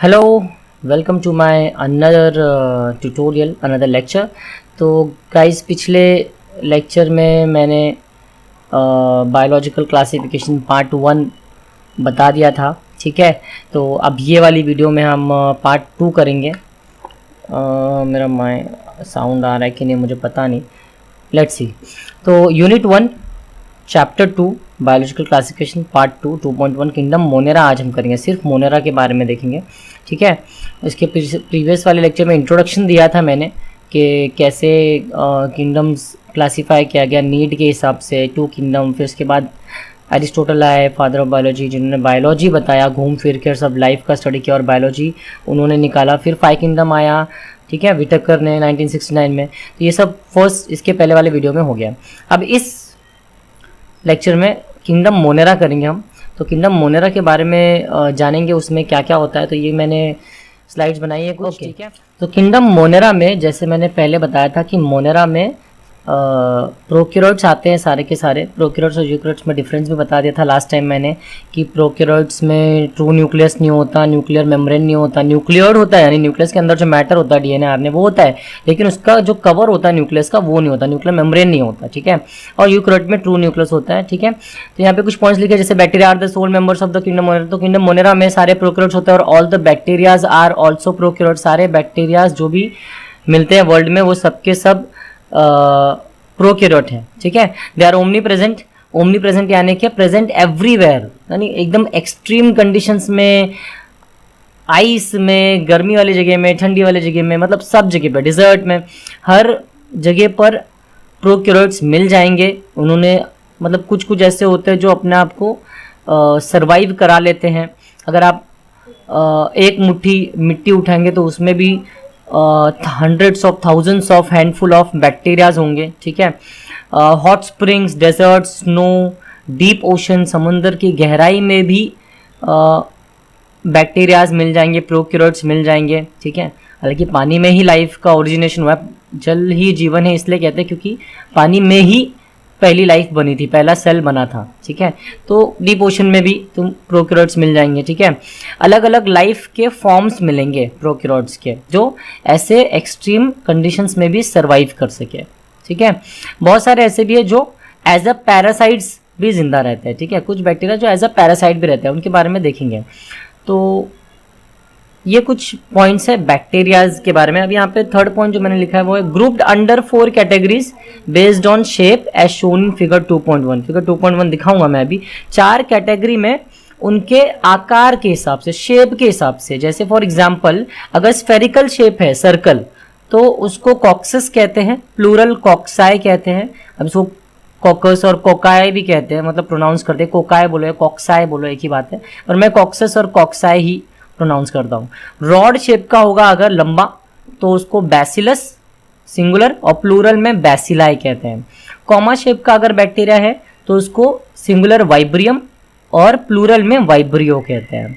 Hello, welcome to my another tutorial, another lecture. तो guys, पिछले lecture में मैंने बायोलॉजिकल क्लासिफिकेशन पार्ट 1 बता दिया था, ठीक है। तो अब ये वाली वीडियो में हम पार्ट 2 करेंगे। मेरा माय साउंड आ रहा है कि नहीं मुझे पता नहीं, लेट्स सी। तो unit 1 chapter 2 biological classification part 2 2.1 kingdom Monera आज हम करेंगे, सिर्फ मोनेरा के बारे में देखेंगे, ठीक है। इसके प्रीवियस वाले लेक्चर में इंट्रोडक्शन दिया था मैंने कि कैसे किंगडम्स क्लासीफाई किया गया नीड के हिसाब से, 2 किंगडम। फिर उसके बाद एरिस्टोटल आए, फादर ऑफ बायोलॉजी, जिन्होंने बायोलॉजी बताया, घूम फिर कर सब लाइफ का स्टडी किया और बायोलॉजी उन्होंने निकाला। फिर 5 किंगडम आया, ठीक है, विटेकर ने 1969 में। तो ये सब फर्स्ट इसके पहले वाले वीडियो में हो गया। अब इस लेक्चर में किंगडम मोनेरा करेंगे हम। तो किंगडम मोनेरा के बारे में जानेंगे, उसमें क्या क्या होता है। तो ये मैंने स्लाइड्स बनाई है कुछ, ठीक है। तो किंगडम मोनेरा में जैसे मैंने पहले बताया था कि मोनेरा में प्रोक्यूरोइड्स आते हैं सारे के सारे। प्रोक्यूरोइड्स और यूकैरियोट्स में डिफरेंस भी बता दिया था लास्ट टाइम मैंने कि प्रोक्यूरोइड्स में ट्रू न्यूक्लियस नहीं होता, न्यूक्लियर मेम्ब्रेन नहीं होता, न्यूक्लियोइड होता है, यानी न्यूक्लियस के अंदर जो मैटर होता है डीएनए आरएनए वो होता है, लेकिन उसका जो कवर होता है न्यूक्लियस का वो नहीं होता, न्यूक्लियर मेम्ब्रेन नहीं होता, ठीक है। और यूकैरियोट में ट्रू न्यूक्लियस होता है, ठीक है। तो यहाँ पे कुछ पॉइंट्स लिखे, जैसे bacteria are the sole members of the kingdom Monera. तो किंगडम मोनेरा में सारे प्रोक्यूरोइड्स होते हैं और all the bacterias are also prokaryote. सारे बैक्टीरियाज जो भी मिलते हैं वर्ल्ड में वो सबके सब प्रोक्यूरोट है, ठीक है। दे आर ओमनी प्रेजेंट यानी कि प्रेजेंट एवरीवेयर, यानी एकदम एक्सट्रीम कंडीशंस में, आइस में, गर्मी वाली जगह में, ठंडी वाली जगह में, मतलब सब जगह पर, डिजर्ट में, हर जगह पर प्रोक्यूरोट्स मिल जाएंगे। उन्होंने मतलब कुछ कुछ ऐसे होते हैं जो अपने आप को सर्वाइव करा लेते हैं। अगर आप एक मुट्ठी मिट्टी उठाएंगे तो उसमें भी hundreds of thousands of handful of bacterias होंगे, ठीक है। Hot springs, desert, snow, deep ocean, समंदर की गहराई में भी बैक्टीरियाज मिल जाएंगे, प्रोक्यूरोट्स मिल जाएंगे, ठीक है। हालांकि पानी में ही लाइफ का ओरिजिनेशन हुआ है, जल ही जीवन है इसलिए कहते हैं क्योंकि पानी में ही पहली लाइफ बनी थी, पहला सेल बना था, ठीक है। तो डीप ओशन में भी तुम प्रोक्यूरोट्स मिल जाएंगे, ठीक है। अलग अलग लाइफ के फॉर्म्स मिलेंगे प्रोक्यूरोट्स के, जो ऐसे एक्सट्रीम कंडीशंस में भी सर्वाइव कर सके, ठीक है। बहुत सारे ऐसे भी है जो एज अ पैरासाइट्स भी जिंदा रहते हैं, ठीक है। कुछ बैक्टीरिया जो एज अ पैरासाइट भी रहते हैं, उनके बारे में देखेंगे। तो ये कुछ पॉइंट्स है बैक्टीरियाज के बारे में। अब यहाँ पे थर्ड पॉइंट जो मैंने लिखा है वो है grouped under 4 categories based on shape as shown in figure 2.1। Figure 2.1 दिखाऊंगा मैं अभी। 4 कैटेगरी में उनके आकार के हिसाब से, शेप के हिसाब से। जैसे फॉर एग्जाम्पल अगर स्फेरिकल शेप है, सर्कल, तो उसको कॉक्सस कहते हैं, प्लूरल कॉक्साई कहते हैं। अब इसको कॉकस और कोकाई भी कहते हैं, मतलब प्रोनाउंस करते हैं, कोकाई बोलो या कॉक्साई बोलो एक ही बात है, और मैं कॉक्सस और कॉक्साई ही प्रोनाउंस करता हूँ। रॉड शेप का होगा अगर लंबा तो उसको बैसिलस सिंगुलर और प्लूरल में बैसिलाई कहते हैं। कॉमा शेप का अगर बैक्टीरिया है तो उसको सिंगुलर वाइब्रियम और प्लूरल में वाइब्रियो कहते हैं।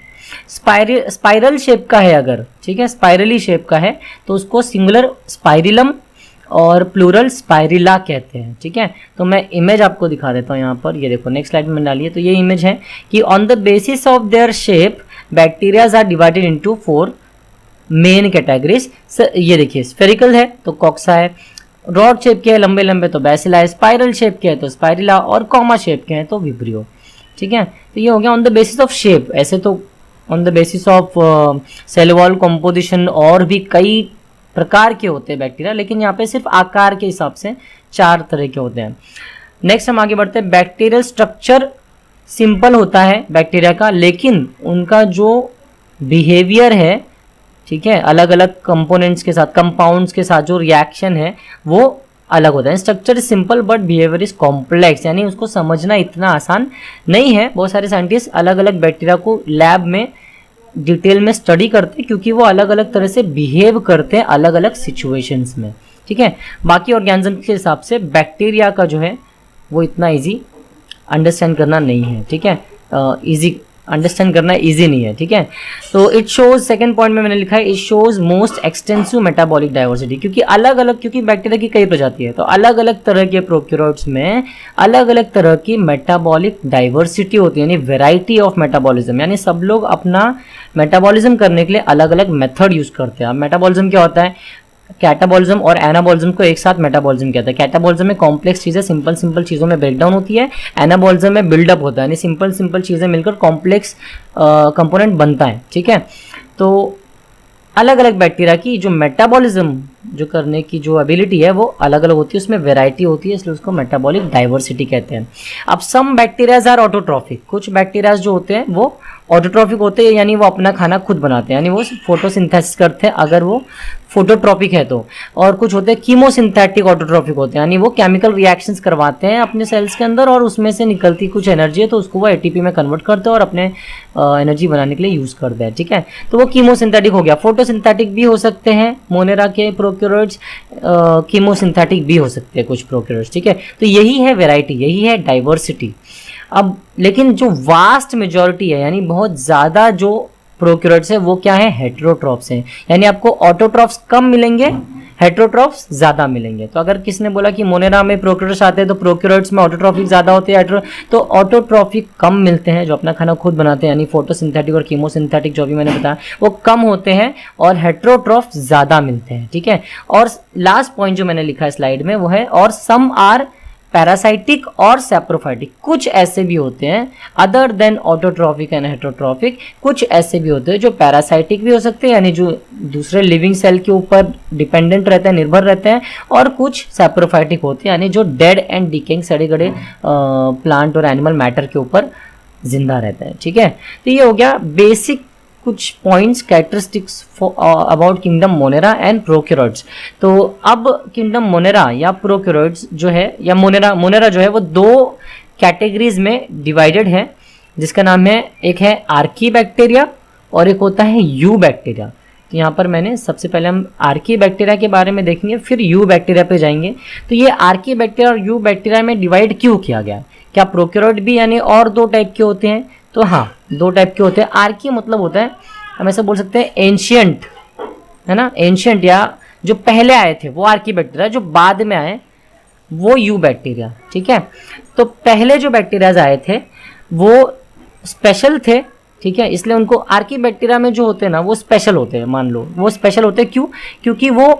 स्पाइरल शेप का है अगर, ठीक है, स्पाइरली शेप का है तो उसको सिंगुलर स्पाइरिलम और प्लूरल स्पाइरिला कहते हैं, ठीक है। तो मैं इमेज आपको दिखा देता हूँ यहाँ पर, ये देखो नेक्स्ट स्लाइड में डालिए। तो ये इमेज है कि on the basis of their shape bacterias are divided into 4 main categories. ये देखिए, स्फेरिकल है तो कॉक्सा है, रॉड शेप के है लंबे लंबे तो बैसिला है, स्पाइरल शेप के है तो स्पाइरिला, और कॉमा शेप के हैं तो विब्रियो, ठीक है। तो ये हो गया on the basis of shape. ऐसे तो on the basis of cell wall composition और भी कई प्रकार के होते हैं बैक्टीरिया, लेकिन यहाँ पे सिर्फ आकार के हिसाब से 4 तरह के होते हैं। नेक्स्ट हम आगे बढ़ते हैं। बैक्टीरियल स्ट्रक्चर सिंपल होता है बैक्टीरिया का, लेकिन उनका जो बिहेवियर है, ठीक है, अलग अलग कंपोनेंट्स के साथ, कंपाउंड्स के साथ जो रिएक्शन है वो अलग होता है। Structure is simple but behaviour is complex, यानी उसको समझना इतना आसान नहीं है। बहुत सारे साइंटिस्ट अलग अलग बैक्टीरिया को लैब में डिटेल में स्टडी करते हैं क्योंकि वो अलग अलग तरह से बिहेव करते हैं अलग अलग सिचुएशंस में, ठीक है। बाकी ऑर्गेनिज्म के हिसाब से बैक्टीरिया का जो है वो इतना इजी अंडरस्टैंड करना नहीं है, ठीक है। इजी अंडरस्टैंड करना इजी नहीं है, ठीक है। तो इट शोज, सेकंड पॉइंट में मैंने लिखा है, it shows most extensive metabolic diversity, क्योंकि अलग अलग, क्योंकि बैक्टीरिया की कई प्रजाति है, तो अलग अलग तरह के प्रोक्यूरोट्स में अलग अलग तरह की मेटाबॉलिक डाइवर्सिटी होती है, यानी वेराइटी ऑफ मेटाबॉलिज्म, यानी सब लोग अपना मेटाबॉलिज्म करने के लिए अलग अलग मेथड यूज करते हैं। अब मेटाबॉलिज्म क्या होता है, कैटाबॉलिज्म और एनाबॉलिज्म को एक साथ मेटाबॉलिज्म कहते हैं। कैटाबॉलिज्म में कॉम्प्लेक्स चीजें सिंपल सिंपल चीजों में ब्रेकडाउन होती है, एनाबॉलिज्म में बिल्डअप होता है, यानी सिंपल सिंपल चीजें मिलकर कॉम्प्लेक्स कंपोनेंट बनता है, ठीक है। तो अलग अलग बैक्टीरिया की जो मेटाबॉलिज्म जो करने की जो एबिलिटी है वो अलग अलग होती है, उसमें वेराइटी होती है, इसलिए उसको मेटाबॉलिक डाइवर्सिटी कहते हैं। अब सम बैक्टीरियाज आर ऑटोट्रॉफिक, कुछ बैक्टीरियाज जो होते हैं वो ऑटोट्रॉफिक होते हैं, यानी वो अपना खाना खुद बनाते हैं, यानी वो फोटोसिंथेसिस करते हैं अगर वो फोटोट्रॉपिक है तो। और कुछ होते हैं कीमोसिंथेटिक ऑटोट्रॉफिक होते हैं, यानी वो केमिकल रिएक्शंस करवाते हैं अपने सेल्स के अंदर और उसमें से निकलती कुछ एनर्जी है तो उसको वो एटीपी में कन्वर्ट करते हैं और अपने एनर्जी बनाने के लिए यूज करते हैं, ठीक है। तो वो कीमोसिंथेटिक हो गया। फोटोसिंथेटिक भी हो सकते हैं मोनेरा के प्रोक्यूरोट्स, कीमोसिंथेटिक भी हो सकते हैं कुछ प्रोक्यूरोट्स, ठीक है। तो यही है वेराइटी, यही है डाइवर्सिटी। अब लेकिन जो वास्ट मेजॉरिटी है, यानी बहुत ज्यादा जो प्रोक्यूरोट्स है वो क्या है, हेटेरोट्रॉप्स हैं, यानी आपको ऑटोट्रॉप्स कम मिलेंगे, हेटेरोट्रॉप्स ज्यादा मिलेंगे। तो अगर किसने बोला कि मोनेरा में प्रोक्यूरोट्स आते हैं तो प्रोक्यूरोट्स में ऑटोट्रॉफिक ज्यादा होते हैं, तो ऑटोट्रॉफिक कम मिलते हैं जो अपना खाना खुद बनाते हैं, यानी फोटोसिंथेटिक और कीमोसिंथेटिक जो भी मैंने बताया वो कम होते हैं और हेटेरोट्रॉप्स ज्यादा मिलते हैं, ठीक है। और लास्ट पॉइंट जो मैंने लिखा है स्लाइड में वो है, और सम आर पैरासाइटिक और सैप्रोफाइटिक, कुछ ऐसे भी होते हैं other than autotrophic and heterotrophic, कुछ ऐसे भी होते हैं जो पैरासाइटिक भी हो सकते हैं, यानी जो दूसरे लिविंग सेल के ऊपर डिपेंडेंट रहते हैं, निर्भर रहते हैं, और कुछ सैप्रोफाइटिक होते हैं, यानी जो डेड एंड डिकेइंग सड़े गड़े प्लांट और एनिमल मैटर के ऊपर जिंदा रहते हैं, ठीक है। तो ये हो गया बेसिक कुछ points characteristics about kingdom Monera and prokaryotes. तो अब किंगडम मोनेरा या प्रोक्यूरोट्स जो है, या मोनेरा जो है वो दो कैटेगरीज में डिवाइडेड है, जिसका नाम है, एक है आर्की बैक्टीरिया और एक होता है यू बैक्टीरिया। तो यहाँ पर मैंने सबसे पहले हम आर्की बैक्टीरिया के बारे में देखेंगे, फिर यू बैक्टीरिया पे जाएंगे। तो ये आर्की बैक्टीरिया और यू बैक्टीरिया में डिवाइड क्यों किया गया, क्या प्रोक्यूरोट भी यानी और दो टाइप के होते हैं, तो हाँ दो टाइप के होते हैं। आर्की मतलब होता है, हम ऐसा बोल सकते हैं एंशियंट, है ना, एंशियंट या जो पहले आए थे वो आर्की बैक्टीरिया, जो बाद में आए वो यू बैक्टीरिया, ठीक है। तो पहले जो बैक्टीरियाज आए थे वो स्पेशल थे, ठीक है, इसलिए उनको आर्की बैक्टीरिया में जो होते हैं ना वो स्पेशल होते हैं, मान लो वो स्पेशल होते हैं, क्यों, क्योंकि वो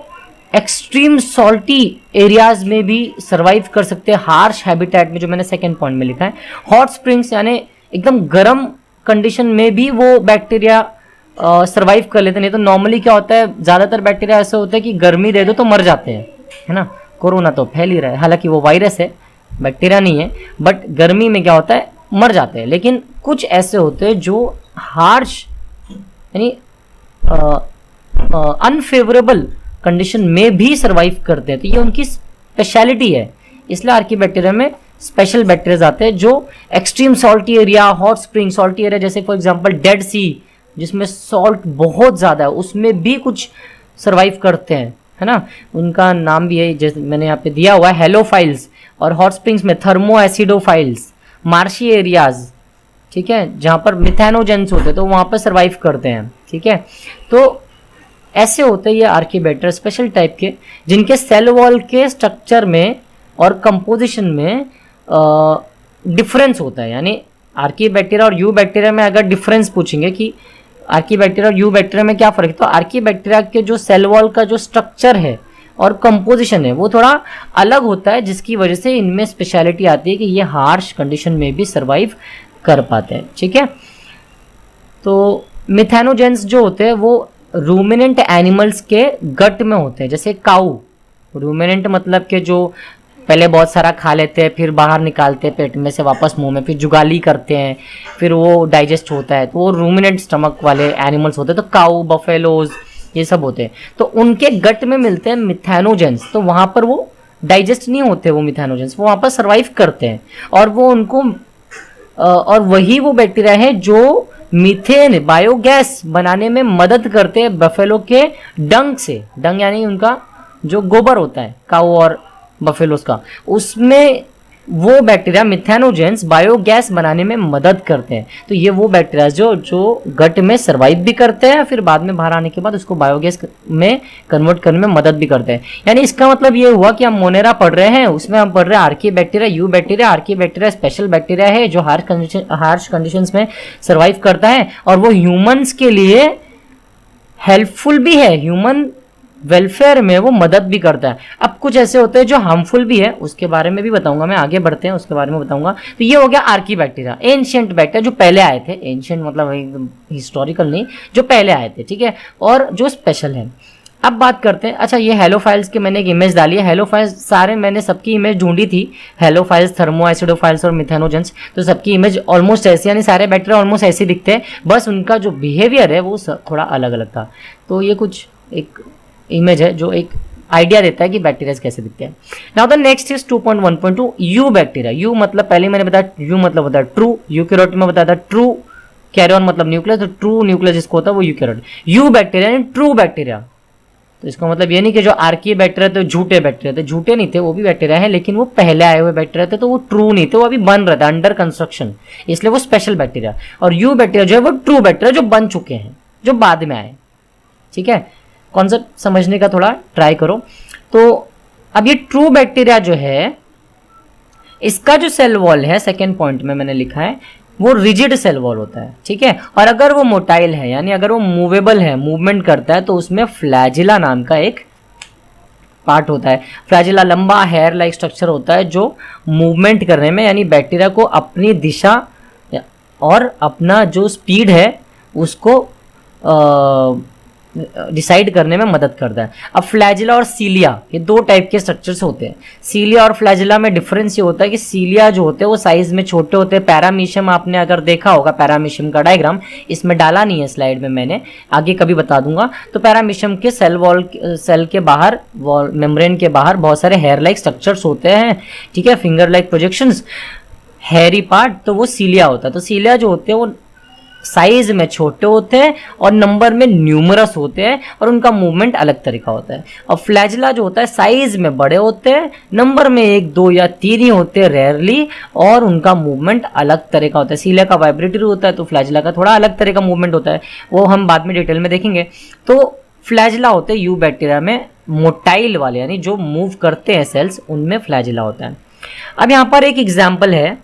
एक्सट्रीम सॉल्टी एरियाज में भी सर्वाइव कर सकते हैं, हार्श हैबिटेट में, जो मैंने सेकेंड पॉइंट में लिखा है। हॉट स्प्रिंग्स यानी एकदम गर्म कंडीशन में भी वो बैक्टीरिया सर्वाइव कर लेते, नहीं तो नॉर्मली क्या होता है, ज्यादातर बैक्टीरिया ऐसे होते हैं कि गर्मी दे दो तो मर जाते हैं, है ना। कोरोना तो फैल ही रहा है, हालांकि वो वायरस है, बैक्टीरिया नहीं है, बट गर्मी में क्या होता है, मर जाते हैं। लेकिन कुछ ऐसे होते हैं जो हार्श यानी अनफेवरेबल कंडीशन में भी सर्वाइव करते हैं, तो ये उनकी स्पेशलिटी है। इसलिए आर्की बैक्टीरिया में स्पेशल बैक्टीरिया आते हैं जो extreme salty area, hot spring salty area, जैसे फॉर एग्जांपल डेड सी जिसमें सॉल्ट बहुत ज़्यादा है, उसमें भी कुछ सर्वाइव करते हैं, है ना। उनका नाम भी है, जैसे मैंने यहाँ पे दिया हुआ है, हेलोफाइल्स, और हॉट स्प्रिंग्स में थर्मो एसिडोफाइल्स, मार्शी एरियाज, ठीक है, जहाँ पर मिथेनोजेंस होते हैं तो वहाँ पर सर्वाइव करते हैं, ठीक है। तो ऐसे होते हैं ये आर्की बैक्टीरिया स्पेशल टाइप के, जिनके सेल वॉल के स्ट्रक्चर में और कंपोजिशन में डिफरेंस होता है। यानी आर्की बैक्टीरिया और यू बैक्टीरिया में अगर डिफरेंस पूछेंगे कि आर्की बैक्टीरिया और यू बैक्टीरिया में क्या फर्क है, तो आर्की बैक्टीरिया के जो सेल वॉल का जो स्ट्रक्चर है और कंपोजिशन है वो थोड़ा अलग होता है, जिसकी वजह से इनमें स्पेशलिटी आती है कि ये हार्श कंडीशन में भी सर्वाइव कर पाते हैं, ठीक है। तो मिथेनोजेंस जो होते हैं वो रूमिनेंट एनिमल्स के गट में होते हैं, जैसे काऊ। रूमिनेंट मतलब के जो पहले बहुत सारा खा लेते हैं, फिर बाहर निकालते हैं पेट में से वापस मुंह में, फिर जुगाली करते हैं, फिर वो डाइजेस्ट होता है, तो वो रूमिनेंट स्टमक वाले एनिमल्स होते हैं। तो काऊ, बफेलोज, ये सब होते हैं, तो उनके गट में मिलते हैं मिथेनोजेंस, तो वहां पर वो डाइजेस्ट नहीं होते, वो मिथेनोजेंस वो वहां पर सर्वाइव करते हैं, और वो उनको और वही वो बैक्टीरिया है जो मीथेन बायोगैस बनाने में मदद करते हैं बफेलो के डंग से। डंग यानी उनका जो गोबर होता है काऊ और बफेलोस का, उसमें वो बैक्टीरिया मिथेनोजेंस बायोगैस बनाने में मदद करते हैं। तो ये वो बैक्टीरिया जो गट में सर्वाइव भी करते हैं, फिर बाद में बाहर आने के बाद उसको बायोगैस में कन्वर्ट करने में मदद भी करते हैं। यानी इसका मतलब ये हुआ कि हम मोनेरा पढ़ रहे हैं, उसमें हम पढ़ रहे हैं Archie bacteria, you bacteria. Archie bacteria special bacteria है जो हार्श कंडीशंस में सर्वाइव करता है और वो ह्यूमंस के लिए हेल्पफुल भी है, ह्यूमन वेलफेयर में वो मदद भी करता है। अब कुछ ऐसे होते हैं जो हार्मफुल भी है, उसके बारे में भी बताऊंगा मैं, आगे बढ़ते हैं उसके बारे में बताऊंगा। तो ये हो गया आर्की बैक्टीरिया, एंशिएंट बैक्टीरिया जो पहले आए थे, एंशिएंट मतलब एकदम हिस्टोरिकल नहीं, जो पहले आए थे, ठीक है, और जो स्पेशल है। अब बात करते हैं, अच्छा ये हेलोफाइल्स की मैंने एक इमेज डाली है। हेलोफाइल्स सारे मैंने सबकी इमेज ढूंढी थी, हेलोफाइल्स, थर्मोएसिडोफाइल्स और मिथेनोजेंस, तो सबकी इमेज ऑलमोस्ट ऐसी, यानी सारे बैक्टीरिया ऑलमोस्ट ऐसे दिखते हैं, बस उनका जो बिहेवियर है वो थोड़ा अलग अलग था। तो ये कुछ एक इमेज है जो एक आइडिया देता है कि बैक्टीरिया कैसे दिखते हैं। Now the next is 2.1.2 you bacteria. You मतलब पहले मैंने बताया, यू मतलब होता है ट्रू, यूकैरियोट में बताया था ट्रू, कैरियन मतलब न्यूक्लियस, तो ट्रू न्यूक्लियस जिसको होता है वो यूकैरियोट। यू बैक्टीरिया यानी ट्रू बैक्टीरिया, तो इसका मतलब ये नहीं कि जो आर्की बैक्टीरिया थे झूठे बैक्टीरिया थे, झूठे नहीं थे, वो भी बैक्टीरिया है, लेकिन वो पहले आए हुए बैक्टीरिया थे तो वो ट्रू नहीं थे, वो अभी बन रहे थे, अंडर कंस्ट्रक्शन, इसलिए वो स्पेशल बैक्टीरिया। और यू बैक्टीरिया जो है वो ट्रू बैक्टीरिया जो बन चुके हैं, जो बाद में आए, ठीक है। कॉन्सेप्ट समझने का थोड़ा ट्राई करो। तो अब ये ट्रू बैक्टीरिया जो है, इसका जो सेल वॉल है, सेकेंड पॉइंट में मैंने लिखा है, वो रिजिड सेल वॉल होता है, ठीक है। और अगर वो मोटाइल है, यानी अगर वो मूवेबल है, मूवमेंट करता है, तो उसमें फ्लैजिला नाम का एक पार्ट होता है। फ्लैजिला लंबा हेयर लाइक स्ट्रक्चर होता है जो मूवमेंट करने में, यानी बैक्टीरिया को अपनी दिशा और अपना जो स्पीड है उसको डिसाइड करने में मदद करता है। अब फ्लैजिला और सीलिया, ये दो टाइप के स्ट्रक्चर्स होते हैं। सीलिया और फ्लैजिला में डिफरेंस ये होता है कि सीलिया जो होते हैं वो साइज में छोटे होते हैं। पैरामीशियम आपने अगर देखा होगा, पैरामीशियम का डायग्राम इसमें डाला नहीं है स्लाइड में, मैंने आगे कभी बता दूंगा। तो पैरामीशियम के सेल के बाहर, वॉल मेम्ब्रेन के बाहर बहुत सारे हेयर लाइक स्ट्रक्चर्स होते हैं, ठीक है, finger like projections, hairy part, तो वो सीलिया होता है। तो सीलिया जो होते हैं वो साइज में छोटे होते हैं और नंबर में न्यूमरस होते हैं और उनका मूवमेंट अलग तरीका होता है। और फ्लैजिला जो होता है साइज में बड़े होते हैं, नंबर में 1, 2 या 3 ही होते हैं रेयरली, और उनका मूवमेंट अलग तरह का होता है। सीलिया का वाइब्रेटरी होता है, तो फ्लैजिला का थोड़ा अलग तरह का मूवमेंट होता है, वो हम बाद में डिटेल में देखेंगे। तो फ्लैजिला होते हैं यू बैक्टीरिया में मोटाइल वाले, यानी जो मूव करते हैं सेल्स, उनमें फ्लैजिला होता है। अब यहाँ पर एक एग्जाम्पल है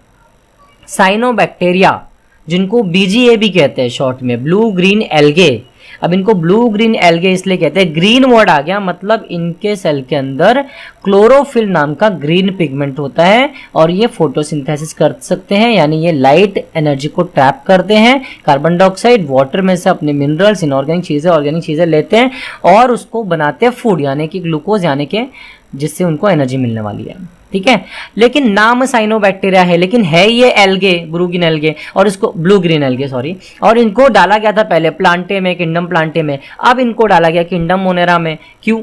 साइनोबैक्टीरिया, जिनको बीजीए भी कहते हैं शॉर्ट में, ब्लू ग्रीन एल्गे। अब इनको ब्लू ग्रीन एल्गे इसलिए कहते हैं, ग्रीन वर्ड आ गया, मतलब इनके सेल के अंदर क्लोरोफिल नाम का ग्रीन पिगमेंट होता है और ये फोटोसिंथेसिस कर सकते हैं, यानी ये लाइट एनर्जी को ट्रैप करते हैं, कार्बन डाइऑक्साइड वाटर में से अपने मिनरल्स, इनऑर्गेनिक चीज़ें, ऑर्गेनिक चीज़ें लेते हैं और उसको बनाते हैं फूड, यानी कि ग्लूकोज, यानी कि जिससे उनको एनर्जी मिलने वाली है, ठीक है। लेकिन नाम साइनोबैक्टीरिया है, लेकिन है ये एल्गे, ब्लू ग्रीन एल्गे, और इसको ब्लू ग्रीन एल्गे सॉरी, और इनको डाला गया था पहले प्लांटे में, किंगडम प्लांटे में, अब इनको डाला गया किंगडम मोनेरा में। क्यों?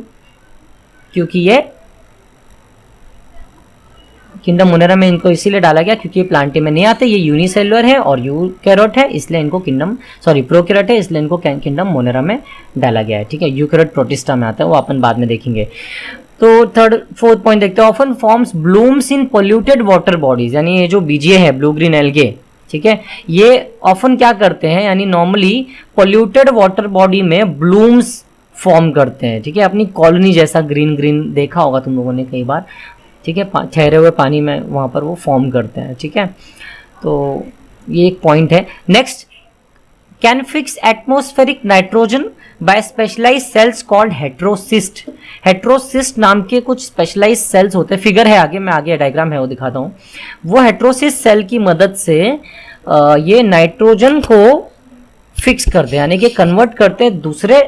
क्योंकि ये किंगडम मोनेरा में इनको इसीलिए डाला गया क्योंकि ये प्लांटे में नहीं आते, ये यूनिसेलुलर है और यूकैरियोट है, इसलिए इनको प्रोकैरियोट है, इसलिए इनको किंगडम मोनेरा में डाला गया है, ठीक है। यूकैरियोट प्रोटिस्टा में आता है, वो अपन बाद में देखेंगे। तो फोर्थ पॉइंट देखते हैं, often forms blooms in polluted water bodies, यानी ये जो बीजीए है ब्लू ग्रीन एल्गे, ठीक है, ये ऑफन क्या करते हैं, यानी नॉर्मली पोल्यूटेड वाटर बॉडी में ब्लूम्स फॉर्म करते हैं, ठीक है, अपनी कॉलोनी जैसा ग्रीन ग्रीन देखा होगा तुम लोगों ने कई बार, ठीक है, ठहरे हुए पानी में वहाँ पर वो फॉर्म करते हैं, ठीक है। तो ये एक पॉइंट है। Next, can fix atmospheric nitrogen by specialised cells called heterocyst. Heterocyst नाम के कुछ स्पेशलाइज्ड सेल्स होते हैं, फिगर है आगे, मैं आगे डायग्राम है वो दिखाता हूँ। वो हेट्रोसिस्ट सेल की मदद से ये नाइट्रोजन को फिक्स करते हैं, यानी कि कन्वर्ट करते हैं दूसरे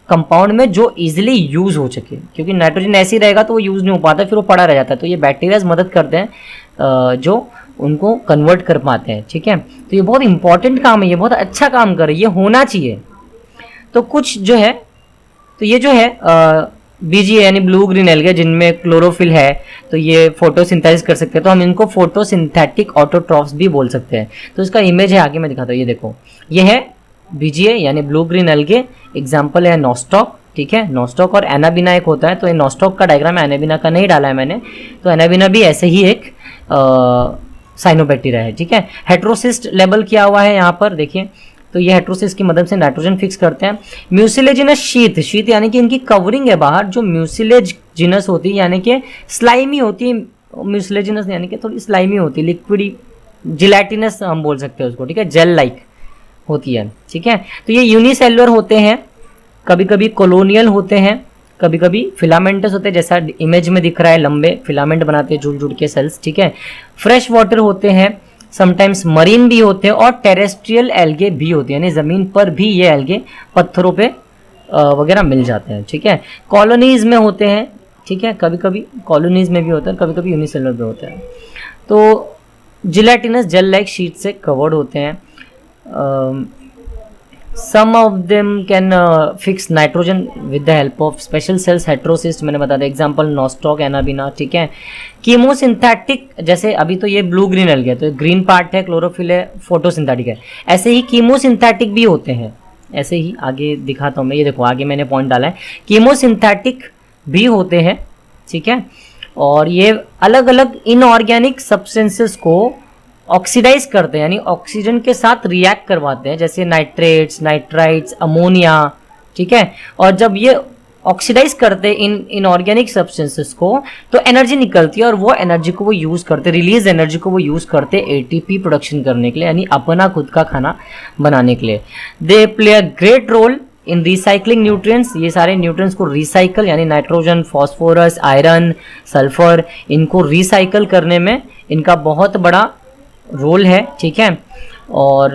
कंपाउंड में जो इजीली यूज हो सके, क्योंकि नाइट्रोजन ऐसे ही रहेगा तो वो यूज नहीं हो पाता, फिर वो पड़ा रह जाता है। तो ये बैक्टीरियाज मदद करते हैं जो उनको कन्वर्ट कर पाते हैं, ठीक है। तो ये बहुत इंपॉर्टेंट काम है, ये बहुत अच्छा काम कर रही है, ये होना चाहिए। तो कुछ जो है, तो ये जो है बीजीए यानी ब्लू ग्रीन एल्गे जिनमें क्लोरोफिल है, तो ये फोटोसिंथेसिस कर सकते हैं, तो हम इनको फोटोसिंथेटिक ऑटोट्रॉफ्स भी बोल सकते हैं। तो इसका इमेज है आगे मैं दिखाता हूँ, ये देखो, ये है बीजीए यानी ब्लू ग्रीन एल्गे, एग्जाम्पल है नोस्टॉक, ठीक है। नोस्टॉक और एनाबिना एक होता है, तो ये नोस्टॉक का डायग्राम है, एनाबिना का नहीं डाला है मैंने। तो एनाबिना भी ऐसे ही एक साइनोबैक्टीरिया है, ठीक है। हेट्रोसिस्ट लेबल किया हुआ है यहाँ पर देखिए, तो ये हेट्रोसिस्ट की मदद से नाइट्रोजन फिक्स करते हैं। म्यूसिलेजिनस शीथ, शीथ यानी कि इनकी कवरिंग है बाहर, जो म्यूसिलेजिनस होती है यानी कि स्लाइमी होती है, म्यूसिलेजिनस यानी कि थोड़ी स्लाइमी होती है, लिक्विडी जिलेटिनस हम बोल सकते हैं उसको, ठीक है, जेल लाइक होती है, ठीक है। तो ये यूनिसेलुलर होते हैं, कभी कभी कॉलोनियल होते हैं, कभी कभी फिलामेंटस होते हैं, जैसा इमेज में दिख रहा है, लंबे फिलामेंट बनाते हैं जुड़ जुड़ के सेल्स, ठीक है। फ्रेश वाटर होते हैं, समटाइम्स मरीन भी होते हैं, और टेरेस्ट्रियल एल्गे भी होते हैं, यानी ज़मीन पर भी ये एल्गे पत्थरों पे वगैरह मिल जाते हैं, ठीक है। कॉलोनीज में होते हैं, ठीक है, कभी कभी कॉलोनीज में भी होते हैं, कभी कभी यूनिसेलुलर में होते हैं। तो जिलेटिनस जेल लाइक शीट से कवर्ड होते हैं। Some of them can fix nitrogen with the help of special cells, heterocysts मैंने बता दिया, एग्जांपल नॉस्टॉक, एनाबिना, ठीक है। कीमोसिंथेटिक, जैसे अभी तो ये ब्लू ग्रीन एल्गे, तो ग्रीन पार्ट है, क्लोरोफिल है, फोटोसिंथेटिक है, ऐसे ही कीमोसिंथेटिक भी होते हैं, ऐसे ही आगे दिखाता हूँ मैं, ये देखो आगे मैंने पॉइंट डाला है, कीमोसिंथेटिक भी होते हैं, ठीक है। और ये अलग अलग इनऑर्गेनिक सब्सटेंसेस को ऑक्सीडाइज करते हैं, यानी ऑक्सीजन के साथ रिएक्ट करवाते हैं, जैसे नाइट्रेट्स, नाइट्राइट्स, अमोनिया, ठीक है। और जब ये ऑक्सीडाइज करते हैं इन इनऑर्गेनिक सब्सटेंसेस को, तो एनर्जी निकलती है, और वो एनर्जी को वो यूज करते, रिलीज एनर्जी को वो यूज करते एटीपी प्रोडक्शन करने के लिए, यानी अपना खुद का खाना बनाने के लिए। They play a great role in recycling nutrients, ये सारे न्यूट्रिएंट्स को रिसाइकल, यानी नाइट्रोजन, फॉस्फोरस, आयरन, सल्फर, इनको रिसाइकल करने में इनका बहुत बड़ा रोल है, ठीक है। और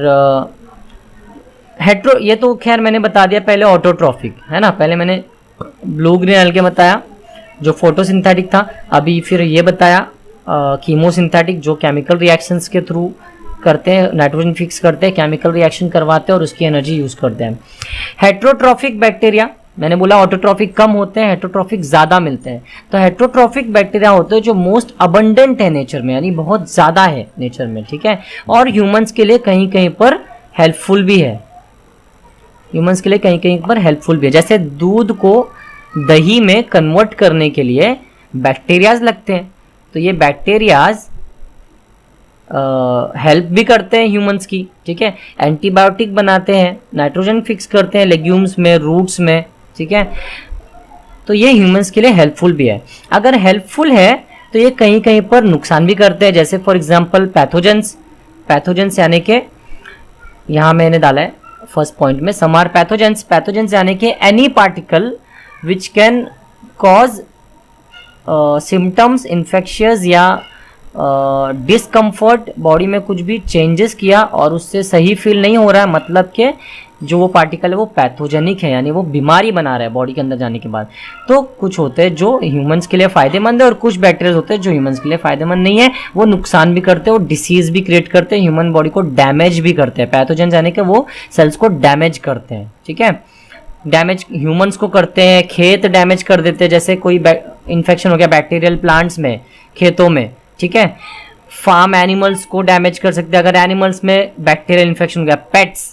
हेट्रो, ये तो खैर मैंने बता दिया पहले, ऑटोट्रॉफिक है ना, पहले मैंने ब्लू ग्रीन एल्गे बताया जो फोटोसिंथेटिक था, अभी फिर ये बताया कीमोसिंथेटिक, जो केमिकल रिएक्शंस के थ्रू करते हैं, नाइट्रोजन फिक्स करते हैं, केमिकल रिएक्शन करवाते हैं और उसकी एनर्जी यूज करते हैं। हेट्रोट्रॉफिक बैक्टीरिया, मैंने बोला ऑटोट्रॉफिक कम होते हैं, हेट्रोट्रॉफिक ज्यादा मिलते हैं। तो हेट्रोट्रॉफिक बैक्टीरिया होते हैं जो मोस्ट अबंडेंट है नेचर में, यानी बहुत ज्यादा है नेचर में, ठीक है। और ह्यूमंस के लिए कहीं कहीं पर हेल्पफुल भी है, ह्यूमंस के लिए कहीं कहीं पर हेल्पफुल भी है। जैसे दूध को दही में कन्वर्ट करने के लिए बैक्टीरियाज लगते हैं, तो ये बैक्टीरियाज हेल्प भी करते हैं ह्यूमंस की, ठीक है। एंटीबायोटिक बनाते हैं, नाइट्रोजन फिक्स करते हैं लेग्यूम्स में, रूट्स में, ठीक है। तो ये ह्यूमंस के लिए हेल्पफुल भी है। अगर हेल्पफुल है तो ये कहीं कहीं पर नुकसान भी करते हैं, जैसे फॉर एग्जांपल पैथोजेंस, पैथोजेंस यानी कि यहाँ मैंने डाला है फर्स्ट पॉइंट में, सम आर पैथोजेंस, पैथोजेंस यानी कि any particle which can cause symptoms infectious या डिस्कम्फर्ट, बॉडी में कुछ भी चेंजेस किया और उससे सही फील नहीं हो रहा है, मतलब कि जो वो पार्टिकल है वो पैथोजेनिक है, यानी वो बीमारी बना रहा है बॉडी के अंदर जाने के बाद। तो कुछ होते हैं जो ह्यूमंस के लिए फायदेमंद है और कुछ बैक्टीरिया होते हैं जो ह्यूमंस के लिए फायदेमंद नहीं है, वो नुकसान भी करते हैं और डिसीज भी क्रिएट करते हैं, ह्यूमन बॉडी को डैमेज भी करते हैं। पैथोजेन यानी कि वो सेल्स को डैमेज करते हैं, ठीक है। डैमेज ह्यूमंस को करते हैं, खेत डैमेज कर देते हैं, जैसे कोई इन्फेक्शन हो गया बैक्टीरियल प्लांट्स में, खेतों में, ठीक है। फार्म एनिमल्स को डैमेज कर सकते हैं, अगर एनिमल्स में बैक्टीरियल इन्फेक्शन हो गया, पेट्स,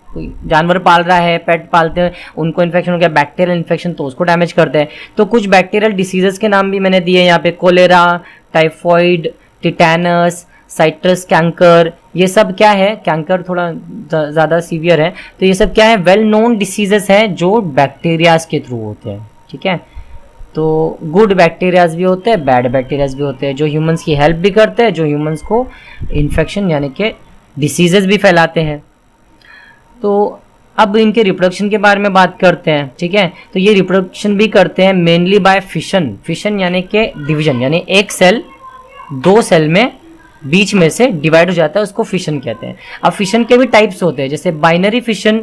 कोई जानवर पाल रहा है, पेट पालते हैं, उनको इन्फेक्शन हो गया बैक्टीरियल इन्फेक्शन, तो उसको डैमेज करते हैं। तो कुछ बैक्टीरियल डिसीजेस के नाम भी मैंने दिए यहाँ पे, कोलेरा, टाइफॉइड, टिटैनस, साइट्रस कैंकर, ये सब क्या है, कैंकर थोड़ा ज़्यादा सीवियर है, तो ये सब क्या है, वेल नोन डिसीजेस हैं जो बैक्टीरियाज के थ्रू होते हैं, ठीक है। तो गुड बैक्टीरियाज भी होते हैं, बैड बैक्टीरियाज भी होते हैं, जो ह्यूमंस की हेल्प भी करते हैं, जो ह्यूमंस को इन्फेक्शन यानी कि डिसीजेस भी फैलाते हैं। तो अब इनके रिप्रोडक्शन के बारे में बात करते हैं, ठीक है। तो ये रिप्रोडक्शन भी करते हैं मेनली बाय फिशन, फिशन यानी कि डिवीजन, यानी एक सेल दो सेल में बीच में से डिवाइड हो जाता है, उसको फिशन कहते हैं। अब फिशन के भी टाइप्स होते हैं, जैसे बाइनरी फिशन,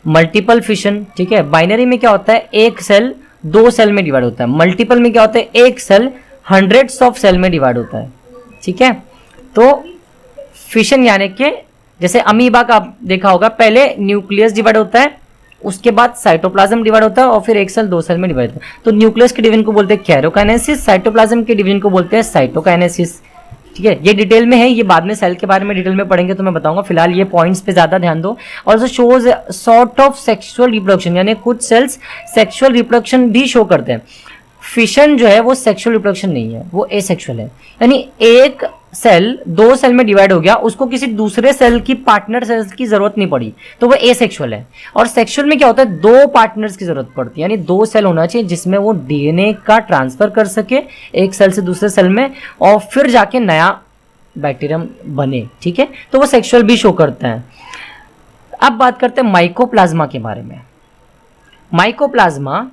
मल्टीपल फिशन, ठीक है। बाइनरी में क्या होता है, एक सेल दो सेल में डिवाइड होता है। मल्टीपल में क्या होता है, एक सेल हंड्रेड्स ऑफ सेल में डिवाइड होता है, ठीक है। तो फिशन यानी कि जैसे अमीबा का आप देखा होगा, पहले न्यूक्लियस डिवाइड होता है, उसके बाद साइटोप्लाज्म डिवाइड होता है और फिर एक सेल दो सेल में डिवाइड होता है। तो न्यूक्लियस के डिवीजन को बोलते हैं कैरोकाइनेसिस, साइटोप्लाज्म के डिवीजन को बोलते हैं साइटोकाइनेसिस, ठीक है। ये डिटेल में है, ये बाद में सेल के बारे में डिटेल में पढ़ेंगे तो मैं बताऊंगा, फिलहाल ये पॉइंट्स पे ज्यादा ध्यान दो। Also shows sort of sexual reproduction, यानी कुछ सेल्स सेक्सुअल रिप्रोडक्शन भी शो करते हैं। फिशन जो है वो सेक्सुअल रिप्रोडक्शन नहीं है, वो एसेक्सुअल है। यानी एक सेल 2 सेल में डिवाइड हो गया, उसको किसी दूसरे सेल की पार्टनर सेल्स की जरूरत नहीं पड़ी, तो वो एसेक्सुअल है। और सेक्सुअल में क्या होता है, 2 पार्टनर्स की जरूरत पड़ती है, यानी 2 सेल होना चाहिए जिसमें वो डीएनए का ट्रांसफर कर सके एक सेल से दूसरे सेल में, और फिर जाके नया बैक्टीरियम बने। ठीक है, तो वो सेक्सुअल भी शो करता है। अब बात करते हैं माइकोप्लाज्मा के बारे में। माइकोप्लाज्मा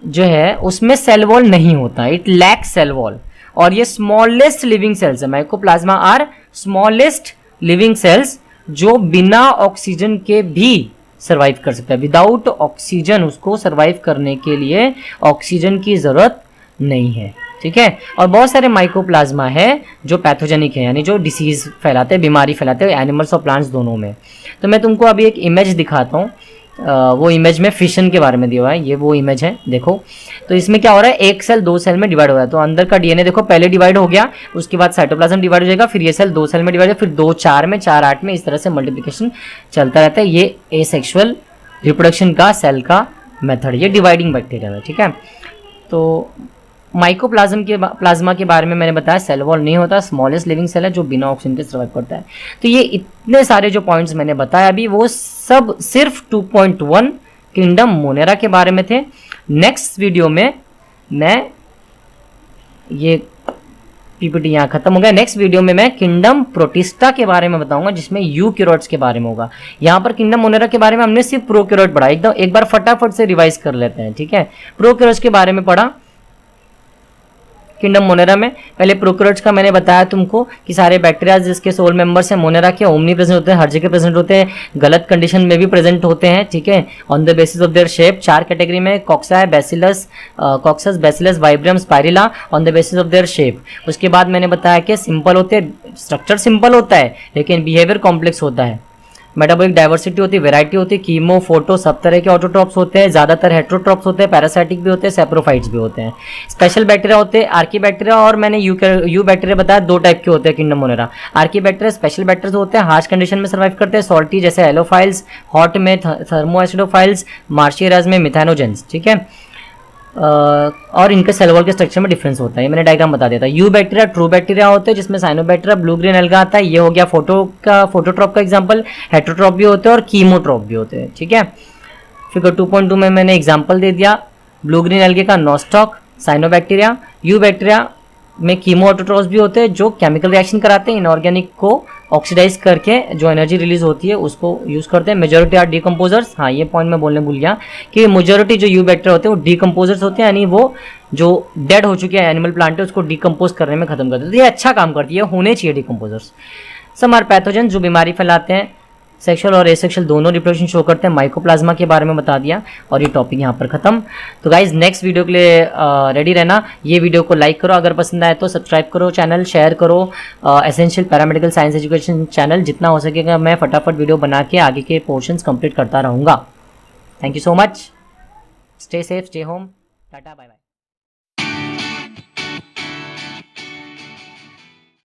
जो है उसमें सेल वॉल नहीं होता, इट लैक्स सेल वॉल, और ये स्मॉलेस्ट लिविंग सेल्स है। Mycoplasma are smallest living cells जो बिना ऑक्सीजन के भी सर्वाइव कर सकता है। विदाउट ऑक्सीजन उसको सर्वाइव करने के लिए ऑक्सीजन की जरूरत नहीं है। ठीक है, और बहुत सारे माइकोप्लाज्मा है जो पैथोजेनिक है, यानी जो डिसीज फैलाते हैं, बीमारी फैलाते हैं, एनिमल्स और प्लांट्स दोनों में। तो मैं तुमको अभी एक इमेज दिखाता हूँ, वो इमेज में फिशन के बारे में दिया हुआ है, ये वो इमेज है, देखो। तो इसमें क्या हो रहा है, एक सेल 2 सेल में डिवाइड हो रहा है, तो अंदर का डीएनए देखो पहले डिवाइड हो गया, उसके बाद साइटोप्लाज्म डिवाइड हो जाएगा, फिर ये सेल 2 सेल में डिवाइड हो, फिर 2 4 में, 4 8 में, इस तरह से मल्टीप्लिकेशन चलता रहता है। ये एसेक्सुअल रिप्रोडक्शन का सेल का मेथड, ये डिवाइडिंग बैक्टीरिया है। ठीक है, तो प्लाज्मा के बारे में मैंने बताया, सेल वॉल नहीं होता, स्मॉलेस्ट लिविंग सेल है जो बिना ऑक्सीजन के सर्वाइव करता है। तो ये इतने सारे जो पॉइंट्स मैंने बताया अभी, वो सब सिर्फ 2.1 किंगडम मोनेरा के बारे में थे। नेक्स्ट वीडियो में मैं, ये पीपीटी यहाँ खत्म हो गया, नेक्स्ट वीडियो में मैं किंगडम प्रोटिस्टा के बारे में बताऊंगा, जिसमें यूकैरियोट्स के बारे में होगा। यहाँ पर किंगडम मोनेरा के बारे में हमने सिर्फ प्रोकैरियोट पढ़ा, एकदम एक बार फटाफट से रिवाइज कर लेते हैं। ठीक है, प्रोकैरियोट्स के बारे में पढ़ा किंगडम मोनेरा में। पहले प्रोकैरियोट्स का मैंने बताया तुमको कि सारे बैक्टीरिया जिसके सोल मेंबर्स हैं मोनेरा के, ओमनी प्रेजेंट होते हैं, हर जगह प्रेजेंट होते हैं, गलत कंडीशन में भी प्रेजेंट होते हैं। ठीक है, on the basis of their shape 4 category में, cocci, bacillus, coccus, bacillus, vibrio, spirillum, on the basis of their shape. उसके बाद मैंने बताया कि सिंपल होते हैं, स्ट्रक्चर सिंपल होता है लेकिन बिहेवियर कॉम्प्लेक्स होता है। मेटाबॉलिक डाइवर्सिटी होती है, वेराइटी होती है, कीमो, फोटो, सब तरह के ऑटोट्रॉप्स होते हैं, ज्यादातर हेट्रोट्रॉप्स होते हैं, पैरासाइटिक भी होते हैं, सेप्रोफाइट्स भी होते हैं। स्पेशल बैक्टीरिया होते हैं, आर्की बैक्टीरिया, और मैंने यू बैक्टीरिया बताया 2 टाइप के होते हैं kingdom Monera. Archie bacteria special bacteria होते हैं, हार्श कंडीशन में सर्वाइव करते हैं, सॉल्टी जैसे एलोफाइल्स, हॉट में थर्मोएसिडोफाइल्स, मार्शियराज में मिथानोजेंस। ठीक है, और इनके सेल वॉल के स्ट्रक्चर में डिफरेंस होता है, ये मैंने डायग्राम बता देता। यू बैक्टीरिया ट्रू बैक्टीरिया होते हैं जिसमें साइनोबैक्टीरिया, ब्लू ग्रीन एल्गा आता है, ये हो गया फोटोट्रॉप का एग्जांपल। हेट्रोट्रॉप भी होते हैं और कीमोट्रॉप भी होते हैं। ठीक है, फिगर 2.2 में मैंने एग्जांपल दे दिया, ब्लू ग्रीन एल्गे का नोस्टॉक, साइनोबैक्टीरिया। यू बैक्टीरिया में कीमो ऑटोट्रॉप्स भी होते हैं जो केमिकल रिएक्शन कराते हैं, इनऑर्गेनिक को ऑक्सीडाइज करके जो एनर्जी रिलीज होती है उसको यूज करते हैं। मेजॉरिटी आर डीकम्पोजर्स, हाँ ये पॉइंट मैं बोलने भूल गया कि मेजॉरिटी जो यू बैक्टीरिया होते हैं वो डीकम्पोजर्स होते हैं, यानी वो जो डेड हो चुके हैं एनिमल प्लांट है उसको डीकम्पोज करने में खत्म करते हैं। तो ये अच्छा काम करती है, होने चाहिए डीकम्पोजर्स। सम आर पैथोजन जो बीमारी फैलाते हैं, सेक्सुअल और एसेक्सुअल दोनों रिप्रोडक्शन शो करते हैं। माइकोप्लाज्मा के बारे में बता दिया और ये टॉपिक यहाँ पर खत्म। तो गाइज नेक्स्ट वीडियो के लिए रेडी रहना। ये वीडियो को लाइक करो, अगर पसंद आए तो सब्सक्राइब करो, चैनल शेयर करो। Essential paramedical science education channel, जितना हो सकेगा मैं फटाफट वीडियो बना के आगे के पोर्शंस कंप्लीट करता रहूँगा। Thank you so much, stay safe, stay home, tata, bye bye.